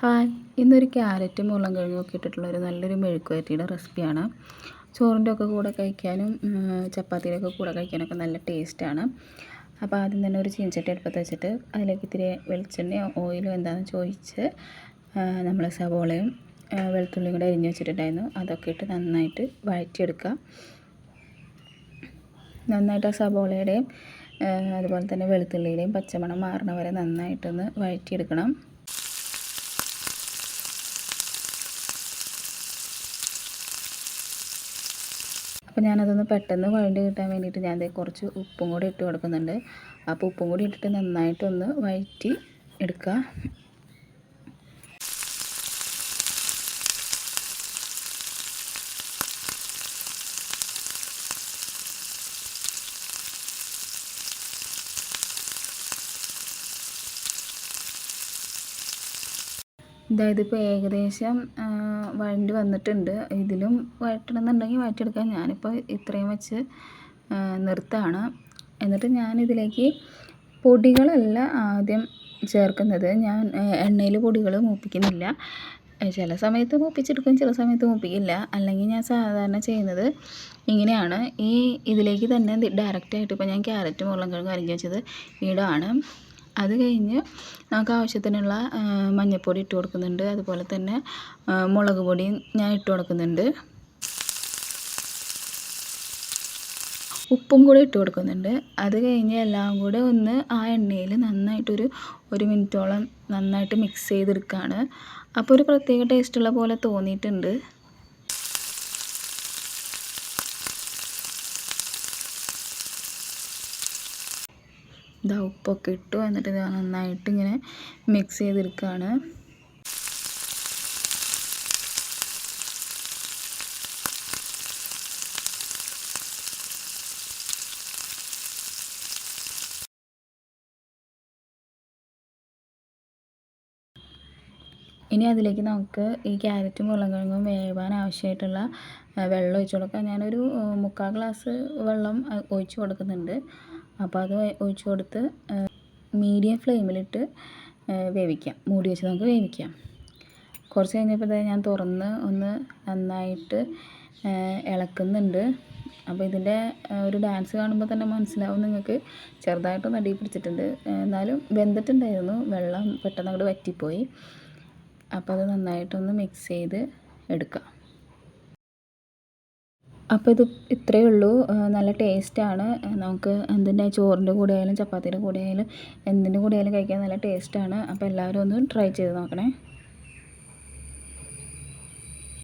Hi, ഇന്നൊരു ക്യാരറ്റും ഉരുളൻകിഴങ്ങും ഒക്കെ ഇട്ടിട്ടുള്ളൊരു നല്ലൊരു മെഴുക്ക് വരട്ടിയുടെ റെസിപ്പിയാണ്. ചോറിൻ്റെ ഒക്കെ കൂടെ കഴിക്കാനും ചപ്പാത്തിയുടെ ഒക്കെ കൂടെ കഴിക്കാനൊക്കെ നല്ല ടേസ്റ്റാണ്. അപ്പോൾ ആദ്യം തന്നെ ഒരു ചീനച്ചട്ടി അടുപ്പത്ത് വെച്ചിട്ട് അതിലേക്ക് ഇത്തിരി വെളിച്ചെണ്ണയോ ഓയിലോ എന്താണെന്ന് ചോദിച്ച് നമ്മൾ സവോളയും വെളുത്തുള്ളിയും കൂടെ അരിഞ്ഞ് വെച്ചിട്ടുണ്ടായിരുന്നു. അതൊക്കെ ഇട്ട് നന്നായിട്ട് വഴറ്റിയെടുക്കുക. നന്നായിട്ട് ആ സവോളയുടെയും അതുപോലെ തന്നെ വെളുത്തുള്ളിയുടെയും പച്ചമണം മാറണ വരെ നന്നായിട്ടൊന്ന് വഴറ്റിയെടുക്കണം. അപ്പോൾ ഞാനതൊന്ന് പെട്ടെന്ന് വഴണ്ടി കിട്ടാൻ വേണ്ടിയിട്ട് ഞാൻ കുറച്ച് ഉപ്പും കൂടി ഇട്ട് കൊടുക്കുന്നുണ്ട്. അപ്പോൾ ഉപ്പും കൂടി ഇട്ടിട്ട് നന്നായിട്ടൊന്ന് വഴറ്റി എടുക്കുക. ഇതിപ്പോൾ ഏകദേശം വഴണ്ടി വന്നിട്ടുണ്ട്. ഇതിലും വഴറ്റണമെന്നുണ്ടെങ്കിൽ വഴറ്റിയെടുക്കാം. ഞാനിപ്പോൾ ഇത്രയും വെച്ച് നിർത്താണ്. എന്നിട്ട് ഞാനിതിലേക്ക് പൊടികളല്ല ആദ്യം ചേർക്കുന്നത്. ഞാൻ എണ്ണയിൽ പൊടികൾ മൂപ്പിക്കുന്നില്ല. ചില സമയത്ത് മൂപ്പിച്ചെടുക്കും, ചില സമയത്ത് മൂപ്പിക്കില്ല. അല്ലെങ്കിൽ ഞാൻ സാധാരണ ചെയ്യുന്നത് ഇങ്ങനെയാണ്. ഇതിലേക്ക് തന്നെ ഡയറക്റ്റായിട്ട് ഇപ്പോൾ ഞാൻ ക്യാരറ്റും ഉരുളൻകിഴങ്ങും അരിഞ്ഞ് വെച്ചത് ഇടാണ്. അത് കഴിഞ്ഞ് നമുക്ക് ആവശ്യത്തിനുള്ള മഞ്ഞൾപ്പൊടി ഇട്ട് കൊടുക്കുന്നുണ്ട്. അതുപോലെ തന്നെ മുളക് പൊടിയും ഞാൻ ഇട്ട് കൊടുക്കുന്നുണ്ട്. ഉപ്പും കൂടെ ഇട്ട് കൊടുക്കുന്നുണ്ട്. അത് കഴിഞ്ഞ് എല്ലാം കൂടെ ഒന്ന് ആ എണ്ണയിൽ നന്നായിട്ടൊരു 1 മിനിറ്റോളം നന്നായിട്ട് മിക്സ് ചെയ്തെടുക്കുകയാണ്. അപ്പോൾ ഒരു പ്രത്യേക ടേസ്റ്റുള്ള പോലെ തോന്നിയിട്ടുണ്ട്. ഉപ്പൊക്കെ ഇട്ടു. എന്നിട്ട് നന്നായിട്ട് ഇങ്ങനെ മിക്സ് ചെയ്തെടുക്കുകയാണ്. ഇനി അതിലേക്ക് നമുക്ക് ഈ ക്യാരറ്റും ഉരുളൻകിഴങ്ങും വേവാൻ ആവശ്യമായിട്ടുള്ള വെള്ളം ഒഴിച്ച് കൊടുക്കാം. ഞാനൊരു 3/4 ഗ്ലാസ് വെള്ളം ഒഴിച്ച് കൊടുക്കുന്നുണ്ട്. അപ്പോൾ അത് ഒഴിച്ച് കൊടുത്ത് മീഡിയം ഫ്ലെയിമിലിട്ട് വേവിക്കാം. മൂടി വെച്ച് നമുക്ക് വേവിക്കാം. കുറച്ച് കഴിഞ്ഞപ്പോൾ ഞാൻ തുറന്ന് ഒന്ന് നന്നായിട്ട് ഇളക്കുന്നുണ്ട്. അപ്പോൾ ഇതിൻ്റെ ഒരു ഡാൻസ് കാണുമ്പോൾ തന്നെ മനസ്സിലാവും നിങ്ങൾക്ക്. ചെറുതായിട്ടൊന്ന് അടി പിടിച്ചിട്ടുണ്ട്. എന്നാലും വെന്തിട്ടുണ്ടായിരുന്നു. വെള്ളം പെട്ടെന്ന് അങ്ങോട്ട് വറ്റിപ്പോയി. അപ്പോൾ അത് നന്നായിട്ടൊന്ന് മിക്സ് ചെയ്ത് എടുക്കാം. അപ്പോൾ ഇത് ഇത്രയേ ഉള്ളൂ. നല്ല ടേസ്റ്റാണ്. നമുക്ക് എന്തിൻ്റെ ചോറിൻ്റെ കൂടെ ആയാലും ചപ്പാത്തിയുടെ കൂടെ ആയാലും എന്തിൻ്റെ കൂടെ ആയാലും കഴിക്കാൻ നല്ല ടേസ്റ്റാണ്. അപ്പോൾ എല്ലാവരും ഒന്ന് ട്രൈ ചെയ്ത് നോക്കണേ.